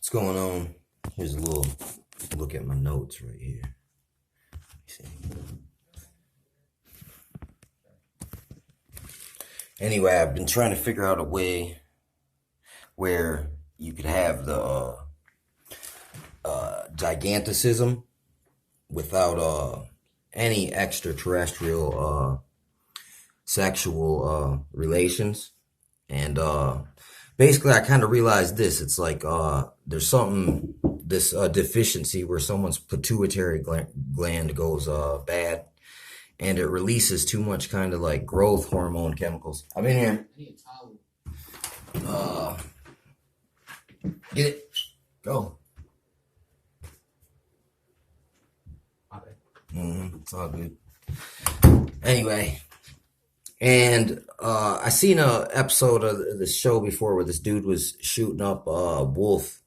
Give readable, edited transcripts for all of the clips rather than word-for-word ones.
What's going on? Here's a little look at my notes right here. See. Anyway, I've been trying to figure out a way where you could have the giganticism without any extraterrestrial sexual relations. And basically, I kind of realized this. It's like there's something, this deficiency where someone's pituitary gland goes bad, and it releases too much kind of like growth hormone chemicals. I'm in here. I need a towel. Get it. Go. It's all good. Anyway, and I seen a episode of this show before where this dude was shooting up wolf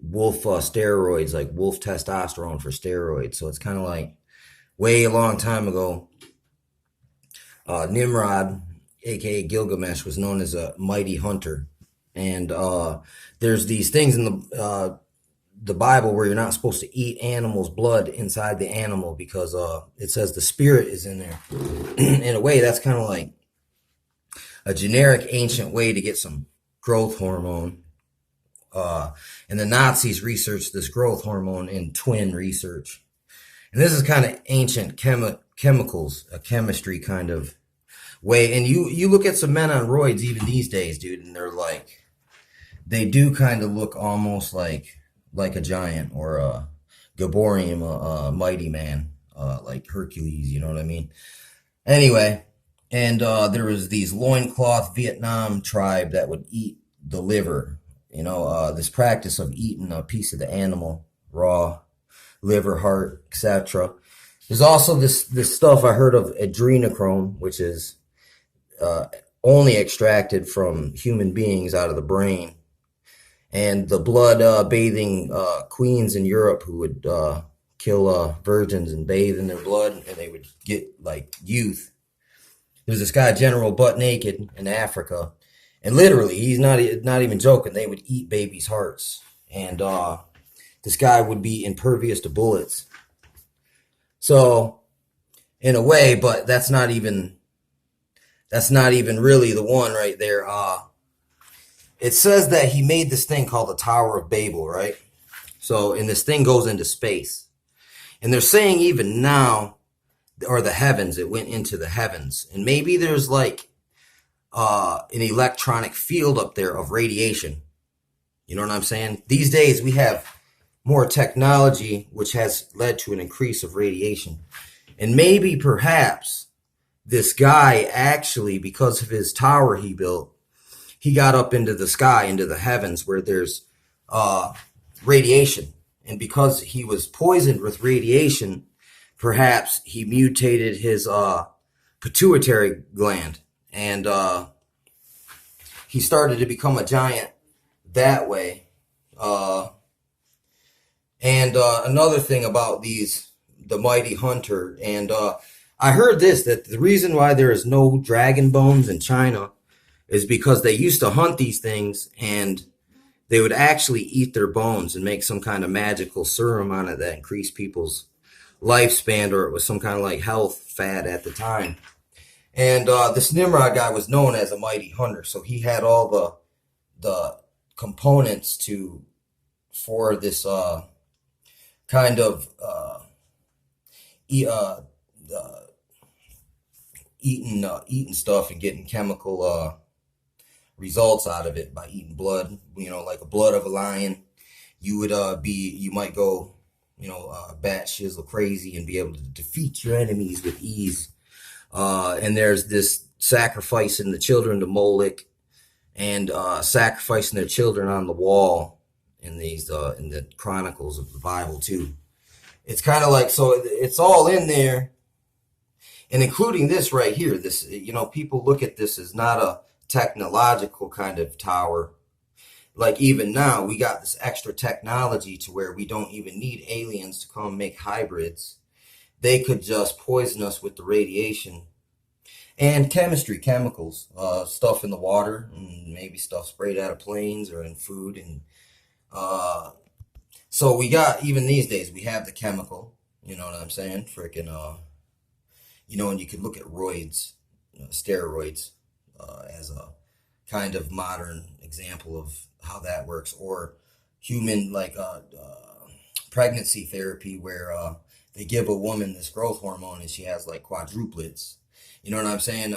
steroids, like wolf testosterone for steroids. So it's kind of like way a long time ago, Nimrod, aka Gilgamesh, was known as a mighty hunter. And there's these things in the Bible where you're not supposed to eat animals' blood inside the animal because it says the spirit is in there. In a way, that's kind of like a generic ancient way to get some growth hormone. And the Nazis researched this growth hormone in twin research. And this is kind of ancient chemicals, a chemistry kind of way. And you look at some men on roids even these days, dude, and they're like, they do kind of look almost like a giant or a Gaborium, a mighty man, like Hercules, you know what I mean? Anyway, and there was these loincloth Vietnam tribe that would eat the liver, this practice of eating a piece of the animal, raw, liver, heart, etc. There's also this stuff I heard of adrenochrome, which is only extracted from human beings out of the brain. And the blood bathing queens in Europe who would kill virgins and bathe in their blood, and they would get like youth. There's this guy, General Butt Naked, in Africa, and literally, he's not even joking. They would eat babies' hearts, and this guy would be impervious to bullets. So, in a way, but that's not even really the one right there. It says that he made this thing called the Tower of Babel, right? So, and this thing goes into space. And they're saying even now, or the heavens, it went into the heavens. And maybe there's like an electronic field up there of radiation. You know what I'm saying? These days we have more technology, which has led to an increase of radiation. And maybe perhaps this guy actually, because of his tower he built, he got up into the sky, into the heavens where there's radiation. And because he was poisoned with radiation, perhaps he mutated his pituitary gland. And he started to become a giant that way. And another thing about the mighty hunter, and I heard that the reason why there is no dragon bones in China is because they used to hunt these things and they would actually eat their bones and make some kind of magical serum on it that increased people's lifespan, or it was some kind of like health fad at the time. And this Nimrod guy was known as a mighty hunter, so he had all the components for this kind of eating stuff and getting chemical results out of it by eating blood, like a blood of a lion. You might go, bat shizzle crazy and be able to defeat your enemies with ease. And there's this sacrificing the children to Moloch and sacrificing their children on the wall in the chronicles of the Bible too. It's kind of like, so it's all in there, and including this right here. This, people look at this as not a technological kind of tower. Like even now, we got this extra technology to where we don't even need aliens to come make hybrids. They could just poison us with the radiation and chemicals, stuff in the water, and maybe stuff sprayed out of planes or in food. And Uh, so we got, even these days, we have the chemical, you know what I'm saying? Freaking, and you could look at roids, steroids, as a kind of modern example of how that works, or human, like, pregnancy therapy, where they give a woman this growth hormone and she has like quadruplets. You know what I'm saying?